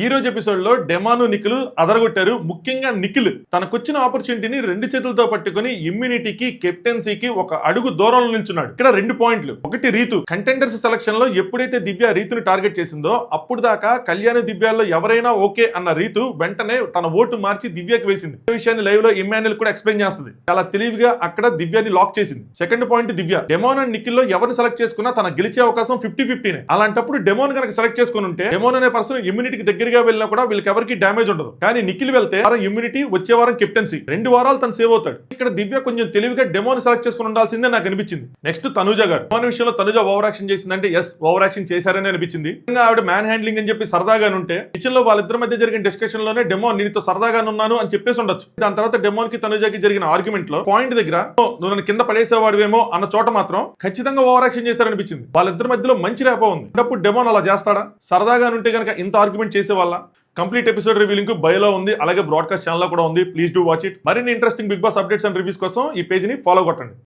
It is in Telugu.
ఈ రోజు ఎపిసోడ్ లో డెమాను నిఖిల్ అదరగొట్టారు. ముఖ్యంగా నిఖిల్ తనకొచ్చిన ఆపర్చునిటీని రెండు చేతులతో పట్టుకుని ఇమ్యూనిటీకి కెప్టెన్సీకి ఒక అడుగు దూరంలో నిల్చున్నాడు. ఇక్కడ 2 పాయింట్లు. ఒకటి, రీతు కంటెండర్స్ సెలక్షన్ లో ఎప్పుడైతే దివ్య రీతుని టార్గెట్ చేసిందో అప్పుడు దాకా కళ్యాణి దివ్యాల్లో ఎవరైనా ఓకే అన్న రీతు వెంటనే తన ఓటు మార్చి దివ్యకి వేసింది. ఈ విషయాన్ని లైవ్ లో ఇమ్మాన్యుల్ కూడా ఎక్స్ప్లెయిన్ చేస్తుంది. చాలా తెలివిగా అక్కడ దివ్యాని లాక్ చేసింది. Second point, Divya demon and Nikhil లో ఎవరిని సెలెక్ట్ చేసుకున్నా తన గెలిచే అవకాశం 50-50. అలాంటప్పుడు డెమోన్ కనుక సెలెక్ట్ చేసుకుని ఉంటే డెమోన్ అనే పర్సన్ ఇమ్యూనిటీకి దగ్గరగా వెళ్ళినా కూడా వీళ్ళకి ఎవరికి డ్యామేజ్ ఉండదు. కానీ నిఖిల్ వెళ్తే వారం ఇమ్యూనిటీ, వచ్చే వారం కెప్టెన్సీ, 2 వారాలు తను సేవ్ అవుతాడు. ఇక్కడ దివ్య కొంచెం తెలివిగా డెమోన్ సెలెక్ట్ చేసుకుని ఉండాల్సిందే నాకు అనిపించింది. నెక్స్ట్ తనుజ గారు. డెమోన్ విషయంలో తనుజ ఓవర్ యాక్షన్ చేసిందంటే ఎస్, ఓవర్ యాక్షన్ చేశారని అనిపించింది. ఆవిడ మ్యాన్ హ్యాండ్లింగ్ అని చెప్పి సరదాగా ఉంటే కిచెన్ లో వాళ్ళిద్దరి మధ్య జరిగిన డిస్కషన్ లోనే డెమోన్ నీతో సరదాగా ఉన్నాను అని చెప్పేసి ఉండొచ్చు. దాని తర్వాత డెమోన్ కి తనుజకి జరిగిన ఆర్గ్యుమెంట్ లో పాయింట్ దగ్గర నువ్వు నన్ను కింద పడేసేవాడువేమో అన్న చోట మాత్రం ఖచ్చితంగా ఓవర్ యాక్షన్ చేశారనిపించింది. వాళ్ళిద్దరి మధ్యలో మంచి రేప ఉంది. అప్పుడు డెమోన్ అలా చేస్తాడా? సరదాగా ఉంటే కనుక ఇంత ఆర్గ్యుమెంట్ చేసే వాళ్ళ? కంప్లీట్ ఎపిసోడ్ రివ్యూ లింక్ బయోలో ఉంది, అలాగే బ్రాడ్కాస్ట్ ఛానల్ లో కూడా ఉంది. Please do watch it. మరిన్ని interesting Big Boss updates and reviews కోసం ఈ పేజ్ ని ఫాలో కొట్టండి.